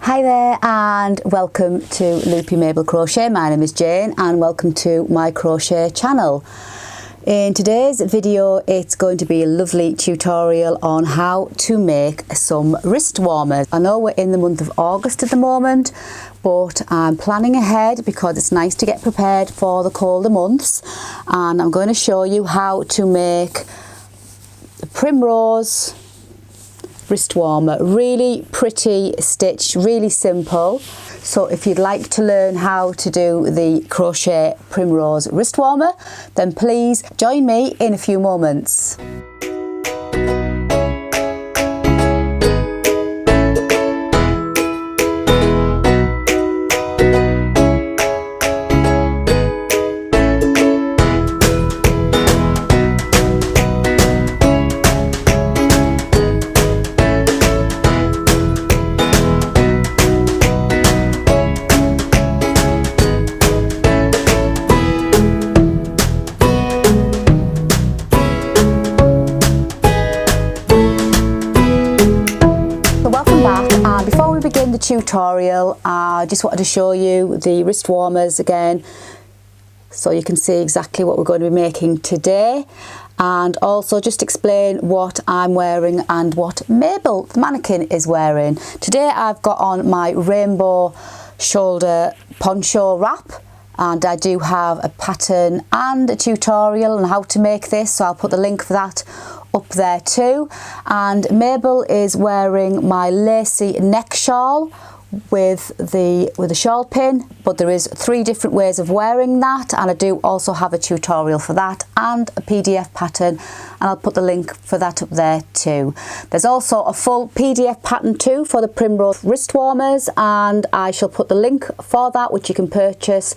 Hi there and welcome to Loopy Mabel Crochet. My name is Jane and welcome to my crochet channel. In today's video it's going to be a lovely tutorial on how to make some wrist warmers. I know we're in the month of August at the moment, but I'm planning ahead because it's nice to get prepared for the colder months, and I'm going to show you how to make the Primrose wrist warmer. Really pretty stitch, really simple. So if you'd like to learn how to do the crochet Primrose wrist warmer, then please join me in a few moments. Before we begin the tutorial, I just wanted to show you the wrist warmers again so you can see exactly what we're going to be making today, and also just explain what I'm wearing and what Mabel the mannequin is wearing. Today I've got on my rainbow shoulder poncho wrap, and I do have a pattern and a tutorial on how to make this, so I'll put the link for that up there too. And Mabel is wearing my lacy neck shawl with the shawl pin, but there is 3 different ways of wearing that, and I do also have a tutorial for that and a PDF pattern, and I'll put the link for that up there too. There's also a full PDF pattern too for the Primrose wrist warmers, and I shall put the link for that, which you can purchase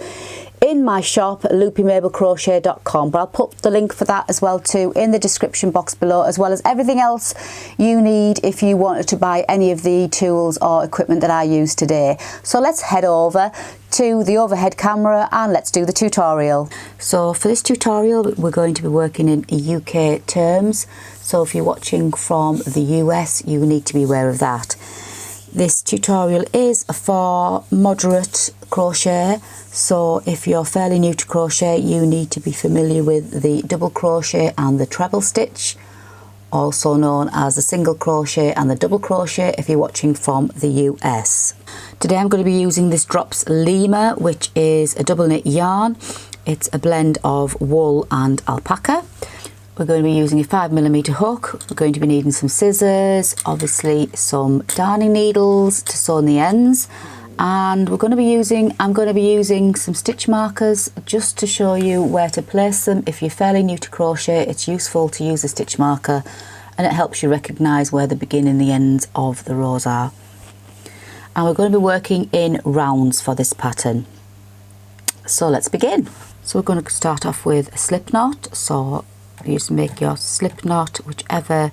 in my shop at loopymabelcrochet.com, but I'll put the link for that as well too in the description box below, as well as everything else you need if you wanted to buy any of the tools or equipment that I use today. So let's head over to the overhead camera and let's do the tutorial. So for this tutorial we're going to be working in UK terms, so if you're watching from the US you need to be aware of that. This tutorial is for moderate crochet, so if you're fairly new to crochet you need to be familiar with the double crochet and the treble stitch, also known as the single crochet and the double crochet if you're watching from the US. Today I'm going to be using this Drops Lima, which is a double knit yarn. It's a blend of wool and alpaca. We're going to be using a 5mm hook. We're going to be needing some scissors, obviously some darning needles to sew on the ends, and I'm going to be using some stitch markers just to show you where to place them. If you're fairly new to crochet, it's useful to use a stitch marker, and it helps you recognise where the beginning and the ends of the rows are. And we're going to be working in rounds for this pattern. So let's begin. So we're going to start off with a slip knot. So you just make your slip knot whichever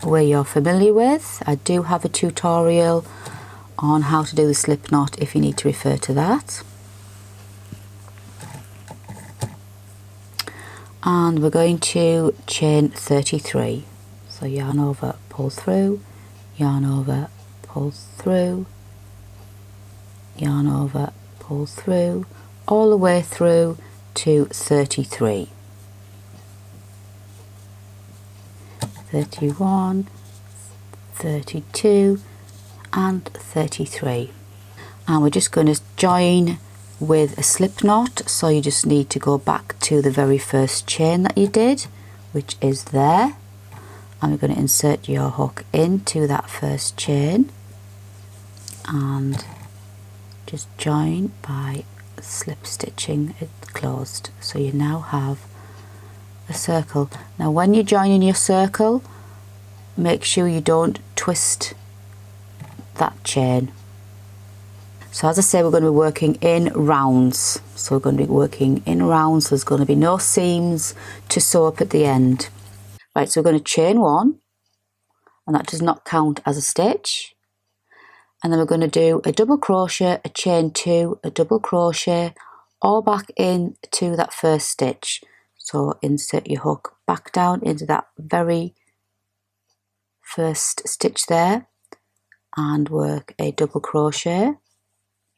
way you're familiar with. I do have a tutorial on how to do the slip knot if you need to refer to that. And we're going to chain 33. So yarn over, pull through, yarn over, pull through, yarn over, pull through, all the way through to 33, 31, 32 and 33, and we're just going to join with a slip knot. So you just need to go back to the very first chain that you did, which is there, and we're going to insert your hook into that first chain and just join by slip stitching it closed. So you now have a circle. Now when you join in your circle, make sure you don't twist that chain. So as I say, we're going to be working in rounds. So we're going to be working in rounds. There's going to be no seams to sew up at the end. Right, so we're going to chain 1, and that does not count as a stitch. And then we're going to do a double crochet, a chain 2, a double crochet, all back into that first stitch. So insert your hook back down into that very first stitch there, and work a double crochet,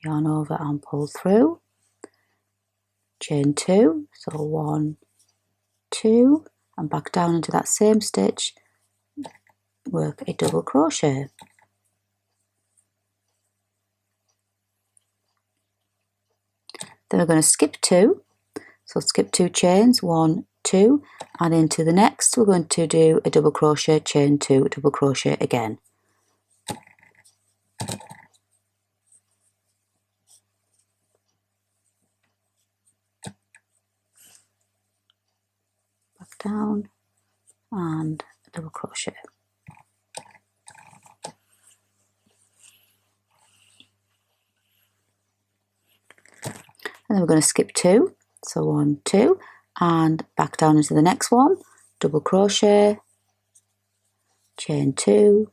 yarn over and pull through, chain 2, so 1, 2, and back down into that same stitch, work a double crochet. Then we're going to skip 2, so skip 2 chains, 1, 2, and into the next we're going to do a double crochet, chain 2, double crochet again. Back down and double crochet. And then we're going to skip 2, so 1, 2, and back down into the next one, double crochet, chain 2,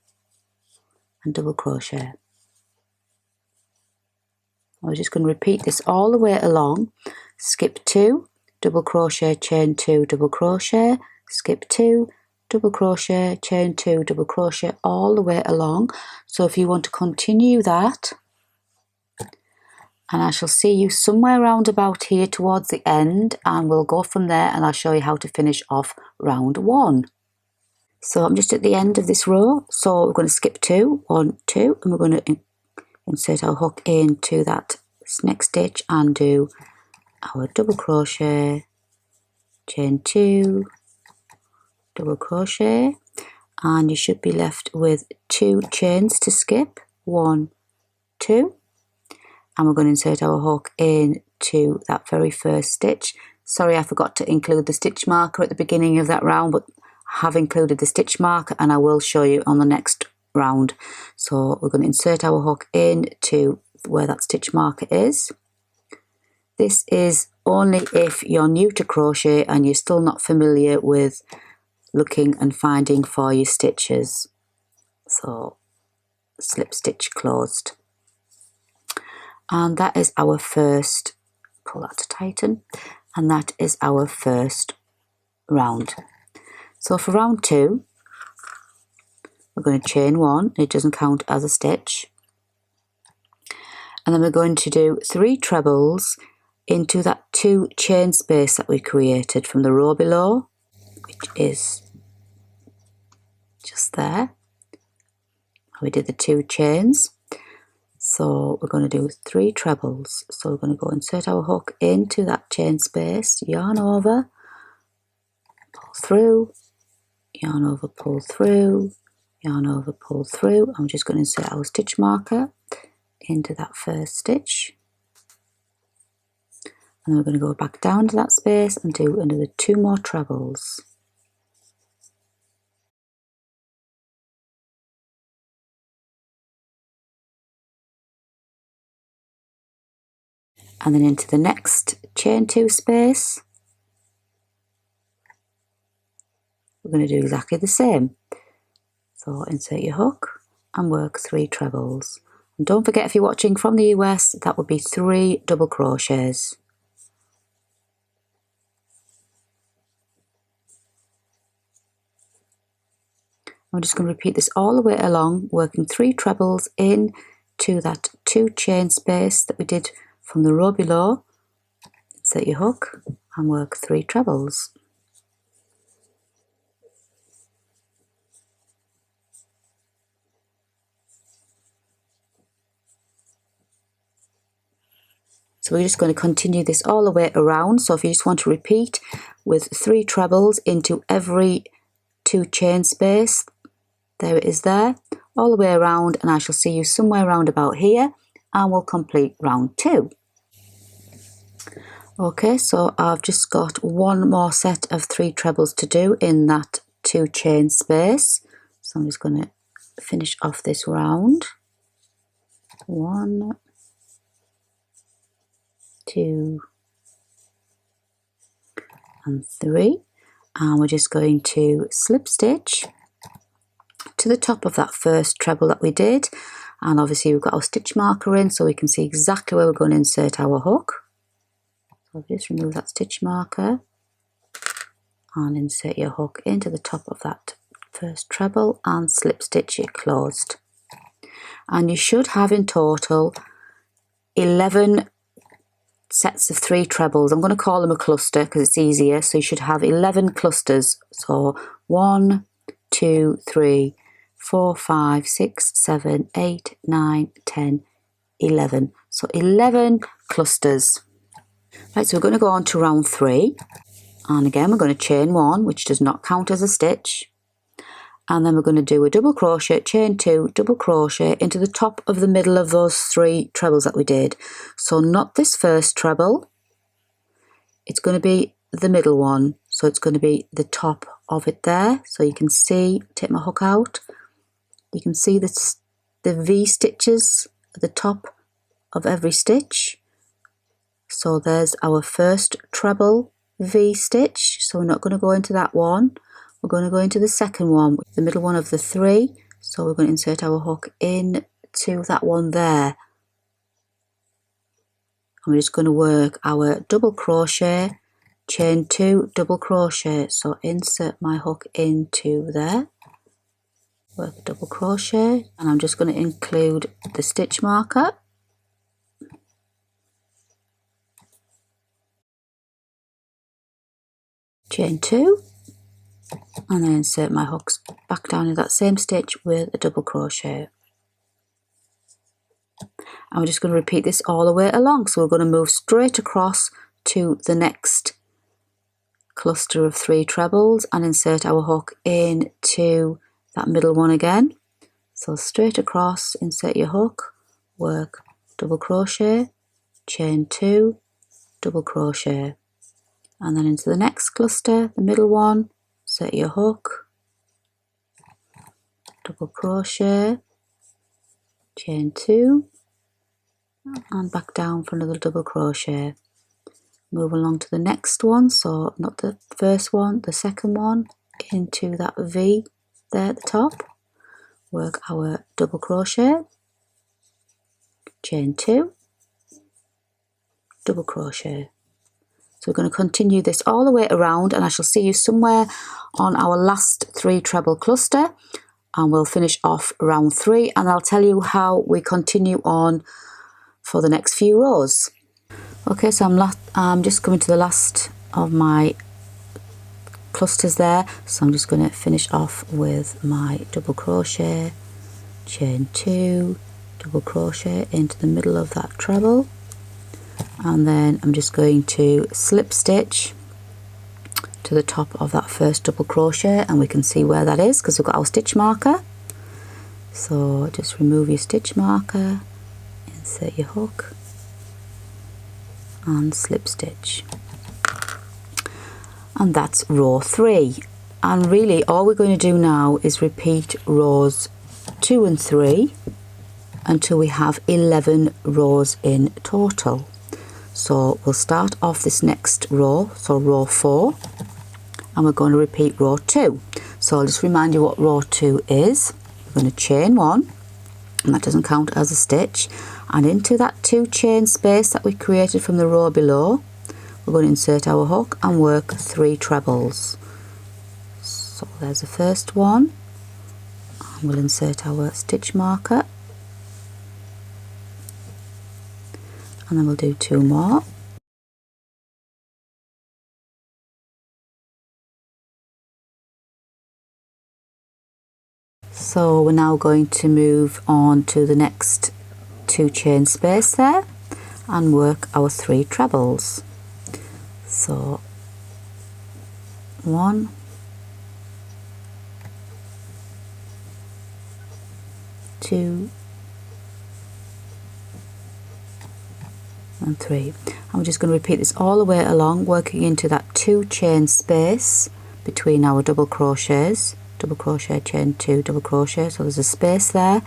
and double crochet. We're just going to repeat this all the way along. Skip 2, double crochet, chain 2, double crochet, skip 2, double crochet, chain 2, double crochet, all the way along. So if you want to continue that, and I shall see you somewhere around about here towards the end, and we'll go from there and I'll show you how to finish off round 1. So I'm just at the end of this row, so we're going to skip 2, 1, 2, and we're going to insert our hook into that next stitch and do our double crochet, chain 2, double crochet, and you should be left with 2 chains to skip, 1, 2, and we're going to insert our hook into that very first stitch. Sorry, I forgot to include the stitch marker at the beginning of that round, but I have included the stitch marker and I will show you on the next round. So we're going to insert our hook into where that stitch marker is. This is only if you're new to crochet and you're still not familiar with looking and finding for your stitches. So slip stitch closed. And that is our first, pull that to tighten, and that is our first round. So for round 2, we're going to chain 1, it doesn't count as a stitch, and then we're going to do 3 trebles into that 2 chain space that we created from the row below, which is just there. We did the 2 chains. So we're going to do 3 trebles. So we're going to go insert our hook into that chain space, yarn over, pull through, yarn over, pull through, yarn over, pull through. I'm just going to insert our stitch marker into that first stitch. And then we're going to go back down to that space and do another 2 more trebles. And then into the next chain 2 space, we're going to do exactly the same. So insert your hook and work 3 trebles. And don't forget, if you're watching from the US, that would be 3 double crochets. I'm just going to repeat this all the way along, working 3 trebles into that 2 chain space that we did from the row below. Insert your hook and work 3 trebles. So we're just going to continue this all the way around. So if you just want to repeat with 3 trebles into every 2 chain space, there it is there, all the way around, and I shall see you somewhere around about here, and we'll complete round 2. Okay, so I've just got 1 more set of 3 trebles to do in that 2 chain space. So I'm just going to finish off this round. 1, 2, and 3. And we're just going to slip stitch to the top of that first treble that we did. And obviously we've got our stitch marker in, so we can see exactly where we're going to insert our hook. So just remove that stitch marker and insert your hook into the top of that first treble and slip stitch it closed. and you should have in total 11 sets of 3 trebles. I'm going to call them a cluster because it's easier. So you should have 11 clusters. So 1, 2, 3, 4, 5, 6, 7, 8, 9, 10, 11. So 11 clusters. Right, so we're going to go on to round 3. And again, we're going to chain 1, which does not count as a stitch. And then we're going to do a double crochet, chain 2, double crochet into the top of the middle of those 3 trebles that we did. So not this first treble, it's going to be the middle one. So it's going to be the top of it there. So you can see, take my hook out, you can see the V stitches at the top of every stitch. So there's our first treble V stitch. So we're not going to go into that one. We're going to go into the second one, the middle one of the 3. So we're going to insert our hook into that one there. And we're just going to work our double crochet, chain 2, double crochet. So insert my hook into there, work a double crochet, and I'm just going to include the stitch marker. Chain 2. And then insert my hooks back down in that same stitch with a double crochet. And we're just going to repeat this all the way along. So we're going to move straight across to the next cluster of 3 trebles and insert our hook into that middle one again. So straight across, insert your hook, work double crochet, chain 2, double crochet. And then into the next cluster, the middle one, insert your hook, double crochet, chain 2, and back down for another double crochet. Move along to the next one, so not the first one, the second one, into that V there at the top. Work our double crochet, chain 2, double crochet. So we're going to continue this all the way around, and I shall see you somewhere on our last 3 treble cluster, and we'll finish off round 3, and I'll tell you how we continue on for the next few rows. Okay, so I'm just coming to the last of my clusters there, so I'm just going to finish off with my double crochet, chain 2, double crochet into the middle of that treble. And then I'm just going to slip stitch to the top of that first double crochet, and we can see where that is because we've got our stitch marker. So just remove your stitch marker, insert your hook and slip stitch. And that's row 3. And really all we're going to do now is repeat rows 2 and 3 until we have 11 rows in total. So we'll start off this next row, so row 4, and we're going to repeat row 2. So I'll just remind you what row 2 is. We're going to chain 1, and that doesn't count as a stitch, and into that 2 chain space that we created from the row below, we're going to insert our hook and work 3 trebles. So there's the first one, and we'll insert our stitch marker. And then we'll do 2 more. So we're now going to move on to the next 2 chain space there and work our 3 trebles. So 1, 2, and 3. And we're just going to repeat this all the way along, working into that 2 chain space between our double crochets. Double crochet, chain 2, double crochet, so there's a space there.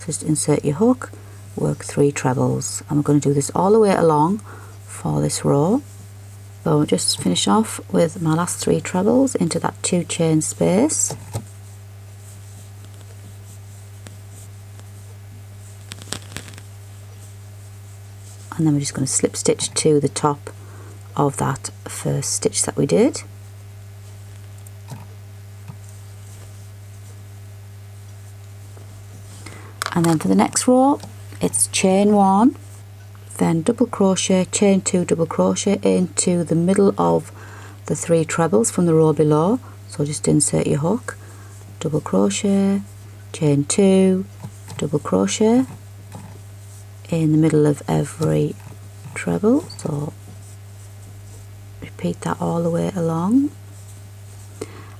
So just insert your hook, work 3 trebles, and we're going to do this all the way along for this row. So I'll just finish off with my last 3 trebles into that 2 chain space. And then we're just going to slip stitch to the top of that first stitch that we did. And then for the next row, it's chain 1, then double crochet, chain 2, double crochet into the middle of the 3 trebles from the row below. So just insert your hook, double crochet, chain 2, double crochet in the middle of every treble. So repeat that all the way along.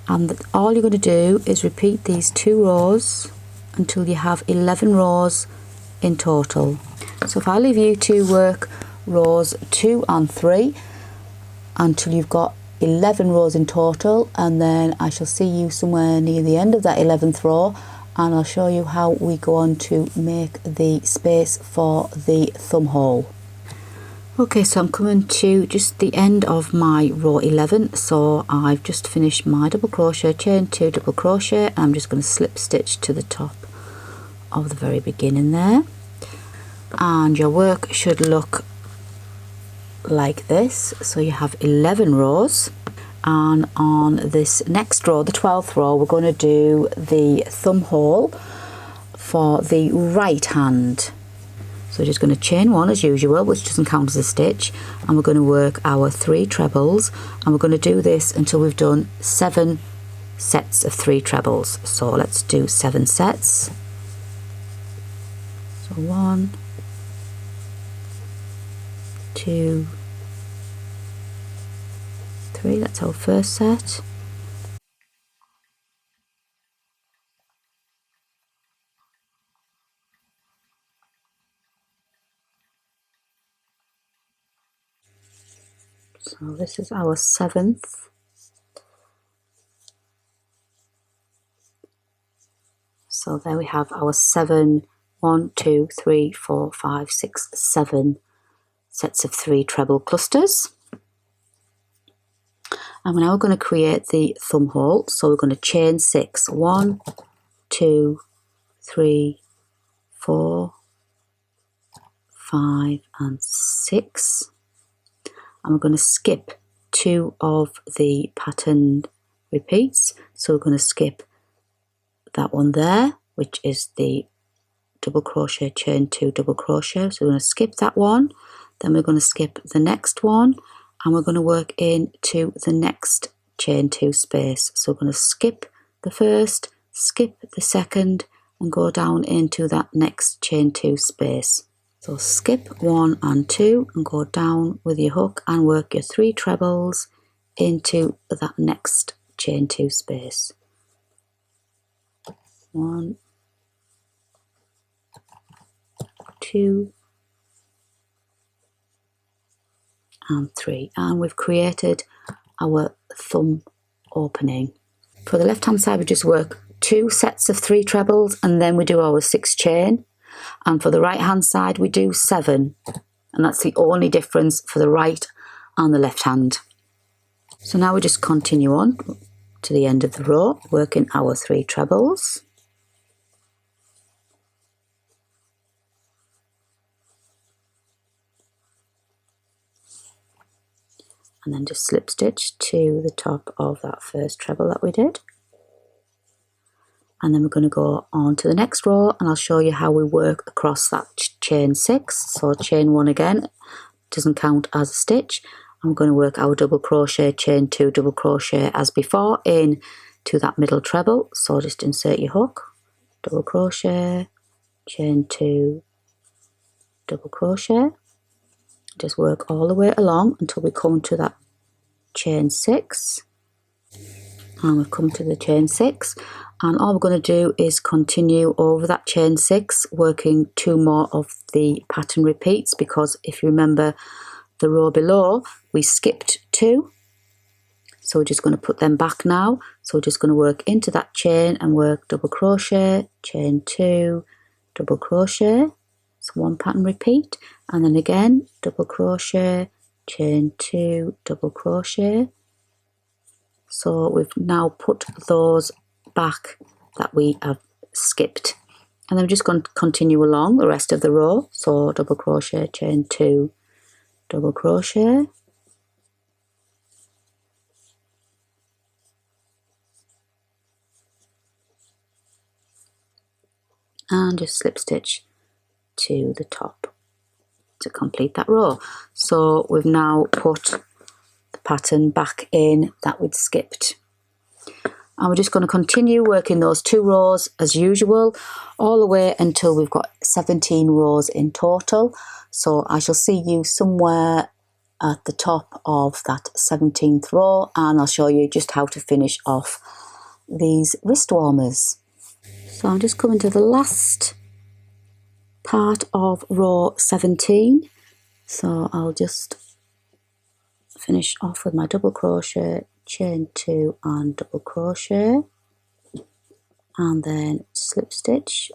And all you're going to do is repeat these 2 rows until you have 11 rows in total. So if I leave you to work rows 2 and 3 until you've got 11 rows in total, and then I shall see you somewhere near the end of that 11th row, and I'll show you how we go on to make the space for the thumb hole. Okay, so I'm coming to just the end of my row 11, so I've just finished my double crochet, chain 2, double crochet, and I'm just going to slip stitch to the top of the very beginning there. And your work should look like this. So you have 11 rows, and on this next row, the 12th row, we're going to do the thumb hole for the right hand. So we're just going to chain 1 as usual, which doesn't count as a stitch, and we're going to work our 3 trebles, and we're going to do this until we've done 7 sets of 3 trebles. So let's do 7 sets. So 1, 2, 3, that's our first set. So this is our 7th. So there we have our 7, 1, 2, 3, 4, 5, 6, 7 sets of 3 treble clusters. And now we're going to create the thumb hole. So we're going to chain 6. 1, 2, 3, 4, 5 and 6. And we're going to skip 2 of the patterned repeats. So we're going to skip that one there, which is the double crochet, chain 2, double crochet. So we're going to skip that one. Then we're going to skip the next one, and we're going to work into the next chain 2 space. So we're going to skip the first, skip the second, and go down into that next chain 2 space. So skip 1 and 2 and go down with your hook and work your 3 trebles into that next chain 2 space. 1, 2 and 3, and we've created our thumb opening. For the left hand side, we just work 2 sets of 3 trebles and then we do our 6 chain, and for the right hand side we do 7, and that's the only difference for the right and the left hand. So now we just continue on to the end of the row, working our 3 trebles. And then just slip stitch to the top of that first treble that we did. And then we're going to go on to the next row, and I'll show you how we work across that chain 6. So chain 1 again, doesn't count as a stitch. And we're going to work our double crochet, chain 2, double crochet as before in to that middle treble. So just insert your hook, double crochet, chain 2, double crochet. Just work all the way along until we come to that chain 6, and we've come to the chain 6, and all we're going to do is continue over that chain 6, working 2 more of the pattern repeats, because if you remember the row below we skipped 2, so we're just going to put them back now. So we're just going to work into that chain and work double crochet, chain 2, double crochet. So 1 pattern repeat, and then again double crochet, chain 2, double crochet. So we've now put those back that we have skipped, and then we're just going to continue along the rest of the row. So double crochet, chain 2, double crochet, and just slip stitch to the top to complete that row. So we've now put the pattern back in that we'd skipped. And we're just going to continue working those 2 rows as usual all the way until we've got 17 rows in total. So I shall see you somewhere at the top of that 17th row, and I'll show you just how to finish off these wrist warmers. So I'm just coming to the last part of row 17, so I'll just finish off with my double crochet, chain 2 and double crochet, and then slip stitch,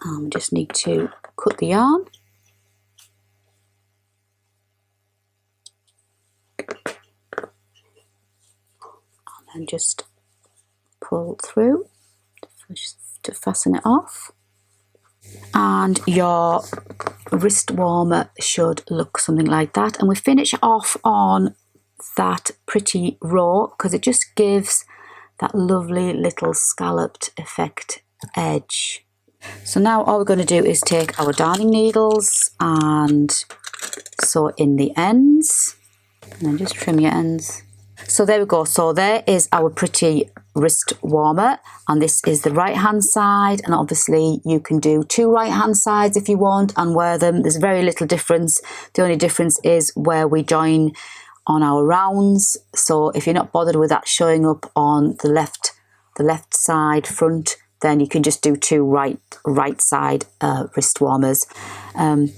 and we just need to cut the yarn, and then just pull through to fasten it off. And your wrist warmer should look something like that, and we finish off on that pretty row because it just gives that lovely little scalloped effect edge. So now all we're going to do is take our darning needles and sew in the ends, and then just trim your ends. So there we go. So there is our pretty wrist warmer, and this is the right hand side, and obviously you can do 2 right hand sides if you want and wear them. There's very little difference. The only difference is where we join on our rounds. So if you're not bothered with that showing up on the left side front, then you can just do 2 right side wrist warmers.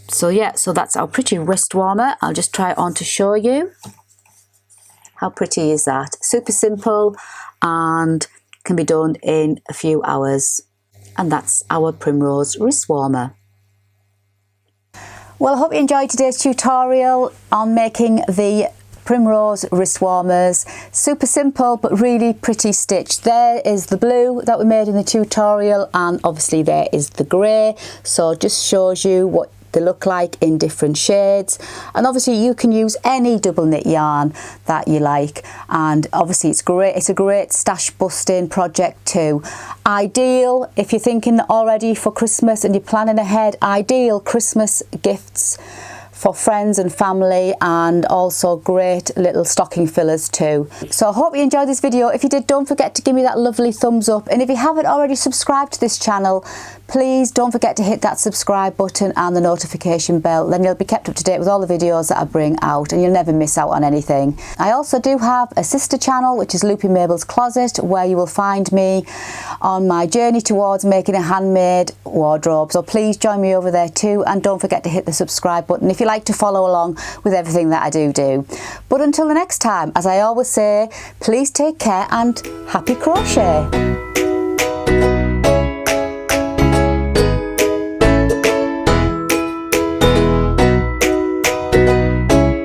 So yeah, so that's our pretty wrist warmer. I'll just try it on to show you. How pretty is that? Super simple and can be done in a few hours. And that's our Primrose wrist warmer. Well, I hope you enjoyed today's tutorial on making the Primrose wrist warmers. Super simple but really pretty stitch. There is the blue that we made in the tutorial, and obviously there is the grey. So it just shows you what they look like in different shades, and obviously you can use any double knit yarn that you like, and obviously it's a great stash busting project too. Ideal if you're thinking already for Christmas and you're planning ahead, ideal Christmas gifts for friends and family, and also great little stocking fillers too. So I hope you enjoyed this video. If you did, don't forget to give me that lovely thumbs up, and if you haven't already subscribed to this channel, please don't forget to hit that subscribe button and the notification bell. Then you'll be kept up to date with all the videos that I bring out, and you'll never miss out on anything. I also do have a sister channel, which is Loopy Mabel's Closet, where you will find me on my journey towards making a handmade wardrobe. So please join me over there too, and don't forget to hit the subscribe button if you like to follow along with everything that I do. But until the next time, as I always say, please take care and happy crochet.